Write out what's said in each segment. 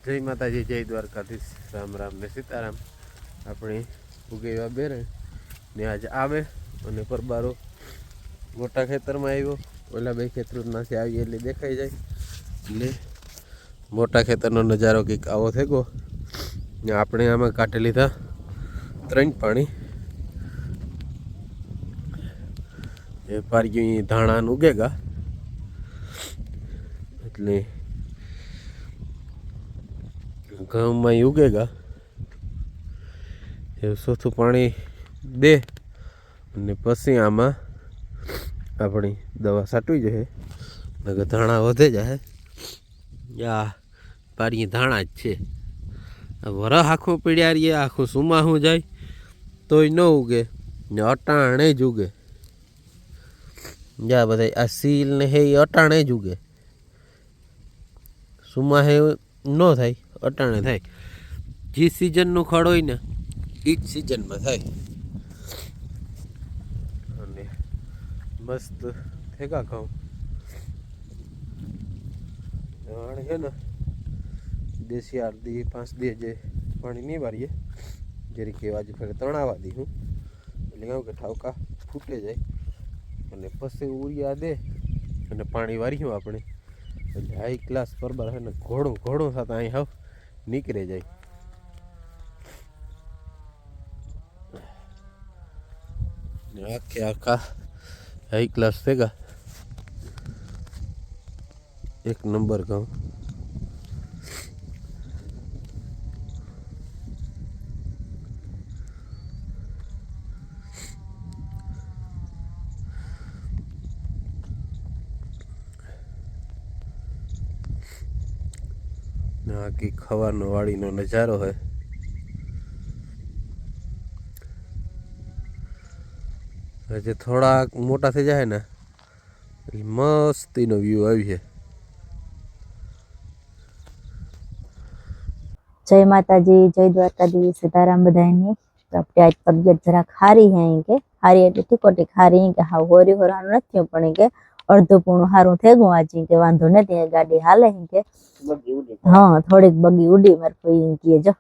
जय माताजी जय द्वारकाधीश राम राम ने सीताराम। अपने उगेवा बेरे ने आज आवे और परबारो मोटा खेतर में आव्यो। ओला बे खेतर में आवीए एटले देखाई जाए એટલે मोटा खेतर नो नजारो कंईक आवो थई गयो। આપણે આમાં કાઢી લીધા 3 પાણી એ પારगी धाणा उगेगा એટલે घઉં में उगेगा। ये सोथुं पाणी दे અને પછી આમાં આપણી દવા છાંટવી જોઈએ નકર ધાણા વધે જાય। આ પારી ધાણા જ છે। વરહ આખું પીડ્યા રહીએ આખું સુમાહું જાય તોય ન ઉગે ને અટાણે જ ઉગે। જા બધા આ સીલ ને હે અટાણે જ ઉગે, સુમાહે ન થાય અટાણે થાય। જે સિઝનનું ખડ હોય ને એ જ સિઝનમાં થાય અને મસ્ત થેગા ઘઉં છે ને। देसी आरती 5 दी जे पानी नहीं वारिए जरी के आज फिर तणावा दी हूँ એટલે કહું કે ઠાવકા ફૂટે જાય અને પછી ઉરિયા દે અને પાણી વાર્યું આપણે એટલે હાઈ ક્લાસ બરાબર છે ને ઘોડું ઘોડું થતા અહીં હાવ નીકળે જાય। આખે આખા હાઈ ક્લાસ થેગા एक नंबर घઉં। आखी खवानो वाड़ी नो नजारो है। जे थोड़ा मोटा थी जाए ना मस्ती नो व्यू आई है। जय माताजी जय द्वारकाधीश सीताराम बधाईनी। तो अपने आज तबियत जरा हारी है के हारी एटले टीकोटी हारी के हाव होरी होरानो नथी पण के अर्धो पूर्ण हारू थे गयो आज के वांधो नथी गाड़ी हाले है के बगी उडी। हां थोड़ी बगी उडी मार कोई के जो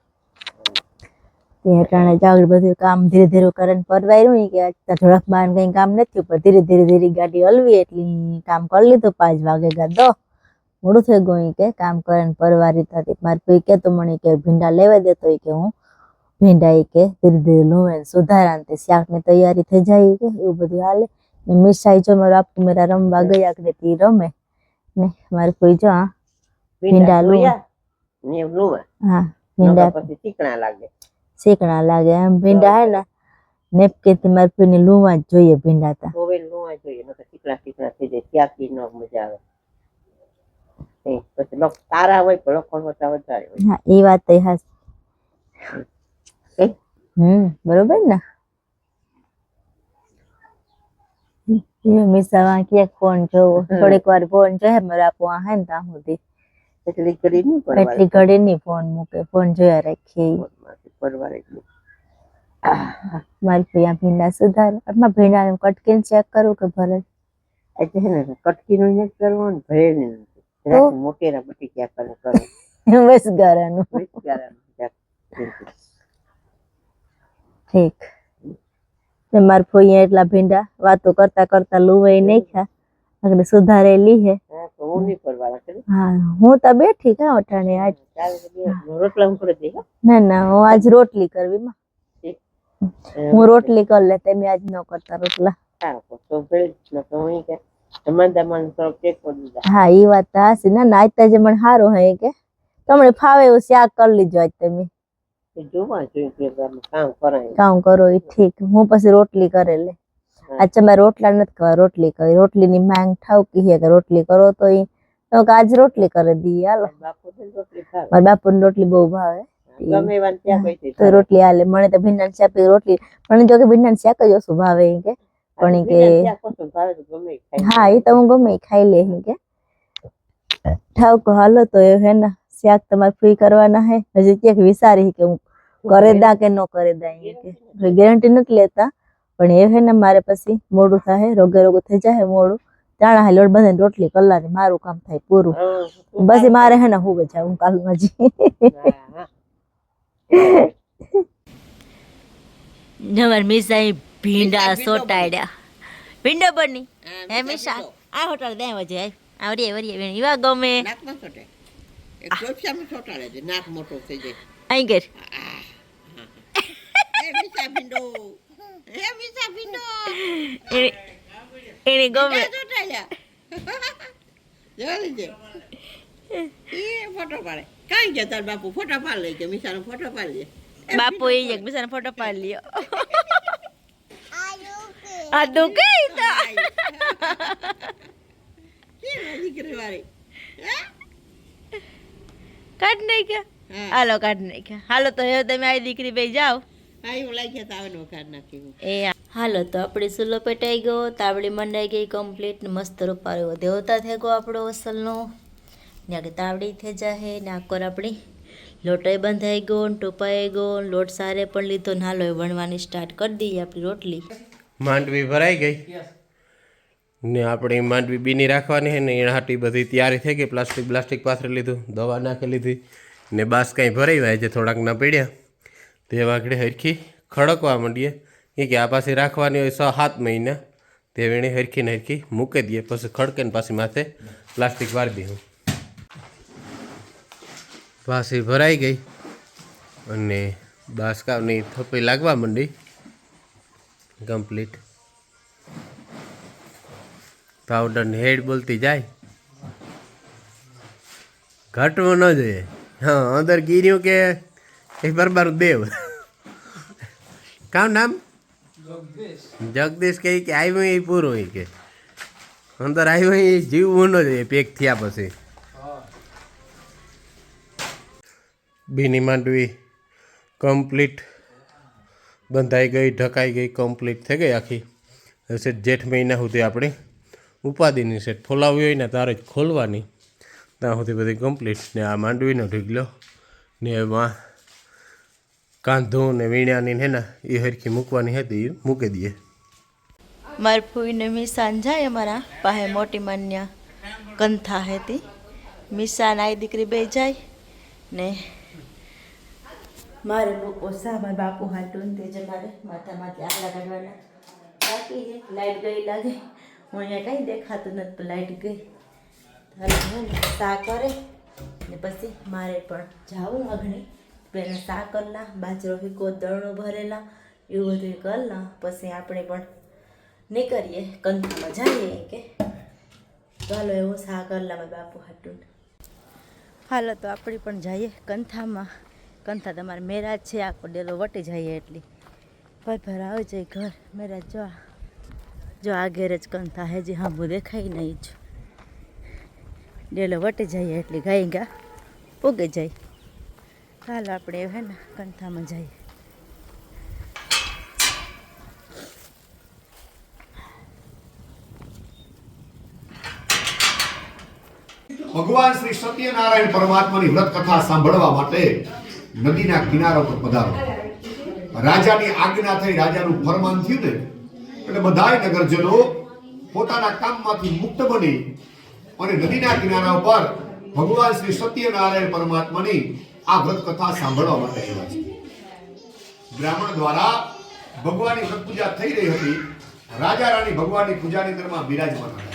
ते टाणे जागड़ બધું काम धीरे धीरे करन परवायरू के आज થોડાક બાન કઈ કામ નથી પર धीरे धीरे गाड़ी हलवी એટલે काम कर લીધું 5 वागे गदो मोड़ू थे गई के काम करन परवारी थी। मार पी के तो मणी के भींडा लेवा देतो के हूँ भींडा के धीरे धीरे लूवे सुधारा शाक ने तैयारी थी जाए के एवं बधु हाले ने मिसाई जो मारा आपको मेरा रमवा गया के ती रमे ने मार कोई जो हां भींडा लूया ने लूवे। हां भींडा પછી सीकणा लागे एम भींडा है ना नेपके થી માર પીને લૂવા જ જોઈએ ભીંડા તા હોવે લૂવા જોઈએ નકર ચીકણા ચીકણા થઈ જાય ત્યાંથી ન મજા આવે। પછી લોક તારા હોય પણ લોકોનો વધારે હોય। હા એ વાત તો હાસ बरोबर ना। ये मिसावा के फोन जो थोड़ी बार फोन जो है मेरा आपो है ना होती એટલી ઘડી ની ફોન મૂકે ફોન જોયા રાખીએ પરવારે મારી પ્રિયા ભીંડા સુધાર અરમાં ભીંડા કટકીને ચેક કરું કે ભરે એટલે હે ને કટકીનું ને કરવું ને ભરે ને તો મોટેરા બટી ક્યાં કરું બસ ગારાનું ठीक ने मार फोई एटला भींडा वातो करता करता लुवे नहीं खा अगले सुधारेली है। तो वो नहीं परवाला करे। हां हूं तो बैठी का उठाने आज रोटला कर दे ना ना वो आज रोटली करवी मां हूं रोटली कर लेते मैं आज न करता रोटला। हां तो फिर न तो ही के मन सब चेक कर दीदा। हां ई बात हासी ना नाइता जे मन हारो है के तमने फावे ओ शाक कर लीजो आज तमे काम करो ठीक हूँ पी रोटली करे ले। अच्छा मैं रोटला नत कर रोटली कर रोटली नी मांग ठावकी है के रोटली करो तो ही तो आज रोटली कर दी हालो मार बापू ने रोटली बहु भावे तो रोटली हाले मने तो भिंडा शाक रोटली पण जो के भिंडा शाक जो स्वभाव है के पण के हां ई तो હું ગમે ખાઈ લે के ठावको हालो तो है ना शाक તમાર ફ્રી કરવાના है હજી કે વિચારી કે હું करे दा के नो करे दा के गारंटी नत लेता पण ए है ना मारे पसी मोडू थाहे रोगे रोग थे जाए मोडू ચાણા હે લોટ બંધીને રોટલી કલાની મારું કામ થાય પૂરું. પછી મારે હે ને હું જાઉં કાલમાં જી નવર મિસાઈ ભીંડા સોટાડ્યા ભીંડો બની હે મિસા આ હોટલ દે વજે આવડી વરી ઈવા ગમે નાકમાં છોટે એક ચોપસામાં છોટાડે છે નાક મોટો થઈ જાય આઈ ગર એ મીઠા ભીંડો એને ગમે છોટાડ્યા જોઈ લે એ ફોટો પાડે કાંઈ ગયા તાર બાપુ ફોટો પાડ લે કે મીઠાનો ફોટો પાડ લે બાપુ એ એક બીજાનો ફોટો પાડી લ્યો આ દુખે તો દીકરી વાળી કાઢ નહીં કે હાલો કાઢ નહીં કે હાલો તો હવે તમે આ દીકરી બે જાઓ હા એવું લાગ્યા તો આવે વખાર નાખ્યું એ હાલો તો આપણી સુલો પેટાઈ ગયો તાવડી મંડાઈ ગઈ કમ્પ્લીટ મસ્ત રૂપારો દેવતા થઈ ગયો આપણો અસલનો ને આગળ તાવડી થઈ જાહે ને આકોર આપણી લોટોય બંધાઈ ગયો ને ટોપાઈ ગયો લોટ સારે પણ લીધો ને હાલો વણવાની સ્ટાર્ટ કરી દઈએ આપણી રોટલી માંડવી ભરાઈ ગઈ ને આપણે માંડવી બીની રાખવાની છે ને એના હાટી બધી તૈયારી થઈ ગઈ પ્લાસ્ટિક પાથરી લીધું દવા નાખી લીધી ને બાસ કાંઈ ભરાઈ વાય જે થોડાક ના પડ્યા તે વાગડે હરખી ખડકવા માંડીએ કે આ પાછી રાખવાની હોય 6-7 મહિના તે વેણે હરખીને હરખી મૂકી દઈએ પછી ખડકે ને પાછી માથે પ્લાસ્ટિક વાળી દઈએ પાછી ભરાઈ ગઈ અને બાસકાવની થપ્પી લાગવા માંડી કમ્પ્લીટ પાવડરની હેડ બોલતી જાય ઘટવું ન જોઈએ હા અંદર ગીર્યું કે એ બરબાર દેવ કામ નામ જગદીશ કહે કે આવ્યું એ પૂરું એ કે અંદર આવ્યું એ જીવવું ન જોઈએ પેક થયા પછી બીની માંડવી કમ્પ્લીટ બંધાઈ ગઈ ઢકાઈ ગઈ કમ્પ્લીટ થઈ ગઈ આખી સેટ જેઠ મહિના સુધી આપણે ઉપાધિની સેટ ફોલાવી હોય ને તારે જ ખોલવાની ત્યાં સુધી બધી કમ્પ્લીટ ને આ માંડવીનો ઢીગલો ને એમાં કાંધું ને વીણ્યાની હે ને એ હરખી મૂકવાની હતી એ મૂકી દઈએ મારી ફૂઈને મિસાન જાય અમારા પાસે મોટી માન્યા કંથા હતી મિસાન આઈ દીકરી બે જાય ને મારે ઓછા મારા બાપુ હાટું તે જ મારે માથામાંથી આટલા કાઢવાના બાકી છે લાઈટ ગઈ લાગે હું અહીંયા કંઈ દેખાતું નથી તો લાઈટ ગઈ હાલ સા કરે ને પછી મારે પણ જાવું અઘણી પહેલાં સા કરલા બાજરો હિકો દળનો ભરેલા એવું બધું કરલા પછી આપણે પણ નીકળીએ કંથામાં જઈએ કે ચાલો એવું સા કરલા મારા બાપુ હાટું હાલો તો આપણે પણ જઈએ કંથામાં કંથા તમારે મેરાજ છે આખો ડેલો વટી જઈએ એટલી ભર આવી જાય ઘર મેરાજ જો આ ઘેર જ કંથા હે જે હા દેખાય નહીં જ ડેલો વટી જઈએ એટલી ગાઈ ગા ઉગે જાય હાલો આપણે હે ને કંથામાં જઈએ ભગવાન શ્રી સત્યનારાયણ પરમાત્માની વ્રત કથા સાંભળવા માટે નદીના કિનારા પર પધારો. રાજાની આજ્ઞા થઈ, રાજાનું ફરમાન થયું ને એટલે બધાય નગરજનો પોતાના કામમાંથી મુક્ત બની અને નદીના કિનારા ઉપર ભગવાન શ્રી સત્યનારાયણ પરમાત્માની આ વ્રત કથા સાંભળવા માટે આવ્યા છે. બ્રાહ્મણ દ્વારા ભગવાનની વ્રત પૂજા થઈ રહી હતી. રાજા રાણી ભગવાનની પૂજાની અંદરમાં બિરાજમાન હતા.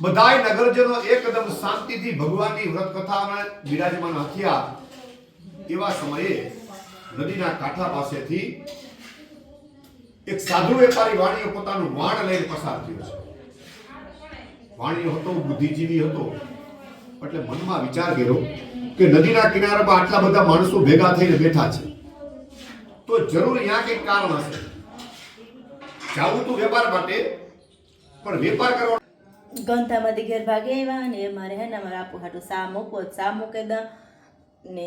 બધાય નગરજનો એકદમ શાંતિથી ભગવાનની વ્રત કથામાં બિરાજમાન હતા. એવા સમયે નદીના કાંઠા પાસેથી એક સાધુ વેપારી વાણીઓ પોતાનું વાણ લઈને પસાર થયો છે. વાણીઓ હતો, બુદ્ધિજીવી હતો. એટલે મનમાં વિચાર કર્યો કે નદીના કિનારા પર આટલા બધા માણસો ભેગા થઈને બેઠા છે તો જરૂર અહીંયા કંઈક કારણ હશે. જાવું તો વેપાર માટે, પણ વેપાર કરવા ગંથામાંથી ઘેર ભાગે આવ્યા ને મારે હે ને મારે આપું હાટું સા મૂકો સા મૂકે દા ને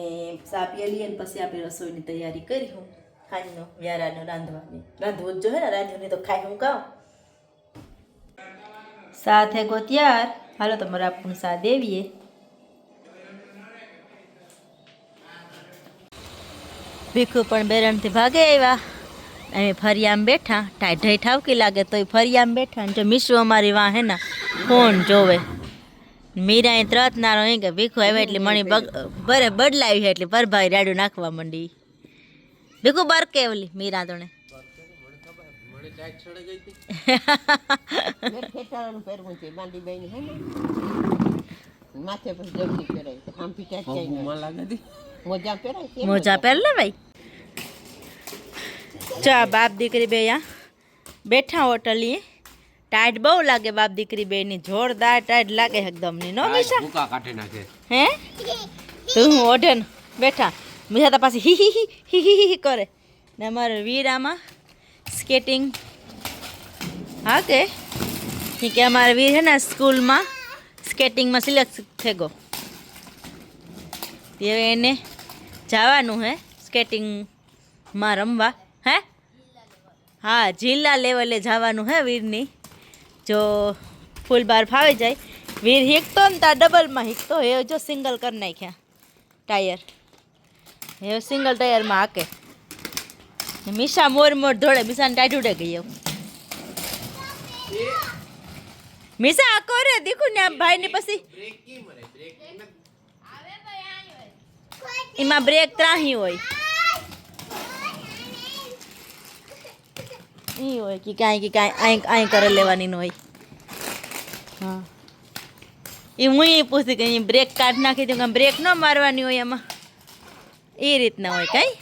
સા પીએ લઈએ ને પછી આપણે રસોઈની તૈયારી કરી હું ખાઈનો વ્યારાનો રાંધવાની રાંધવું જ જોઈએ ને રાંધવાની તો ખાઈ હું કાઉં સાથે ગો ત્યાર હાલો તો મારે આપણું સા દેવીએ ભીખું પણ બેરણથી ભાગે આવ્યા અમે ફરિયામાં બેઠા ટાઢઈ ઠાવકી લાગે તો ફરિયામાં બેઠા ને જો મીશુ અમારી વાં હે ને ફોન જોવે મીરા એ ત્રત નારો એ કે ભીખું આવે એટલે મણી બરે બદલાવી છે એટલે પરભાઈ રાડું નાખવા માંડી ભીખું બરકે ઓલી મીરા તોને ખેતરનું પહેરવું છે બાંધી બેન હે ને માથે પર જલ્દી પહેરાય તો આમ પીટા જાય મોજા પહેરાય છે મોજા પહેર લે ભાઈ ચા બાપ દીકરી બે યા બેઠા હોટલીએ ટાઈટ બહુ લાગે બાપ દીકરી બે ની જોરદાર ટાઈટ લાગે એકદમ ની નો મીશા ભૂકા કાઢી નાખે હે તું ઓઢે ને બેઠા મીશા તો પાછી હી કરે ને અમારે વીરામાં સ્કેટિંગ હા કે અમારે વીર હે ને સ્કૂલમાં સ્કેટિંગમાં સિલેક્ટ થઈ ગયો તે એને જવાનું હે સ્કેટિંગમાં રમવા હે હા જિલ્લા લેવલે જવાનું હે વીરની જો ફૂલ બાર ફાવી જાય વીર હીકતો ને ત્યાં ડબલમાં હીકતો એ જો સિંગલ કરી નાખ્યા ટાયર એ સિંગલ ટાયરમાં હાકે મીશા મોર દોડે મીશાને ટાઈટ ઉડે ગઈ એવું મીશા આકો રે દીખું ને આ ભાઈને પછી એમાં બ્રેક ત્રાહી હોય ઈ હોય કે કાંઈ અહીં કરે લેવાની ન હોય હા એ હું એ પૂછતી કે અહીં બ્રેક કાઢ નાખી દઉં બ્રેક ન મારવાની હોય એમાં એ રીતના હોય કાંઈ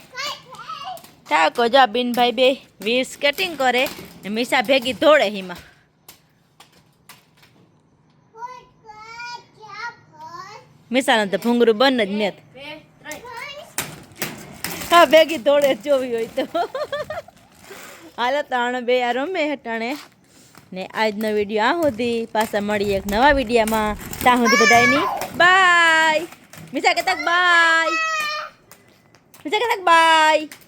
ઠાકો જો બિનભાઈ બે વીર સ્કેટિંગ કરે ને મીશા ભેગી દોડે હિમાં મીશાનું તો ભૂંગરું બંધ જ નેત હા ભેગી દોડે જોવી હોય તો હાલો ત્રણ બે આ રમે હટાણે ને આજનો વિડીયો આ સુધી પાછા મળીએ એક નવા વિડીયોમાં ત્યાં સુધી બધાની બાય મીશા કહેતા બાય મીશા કહેતા બાય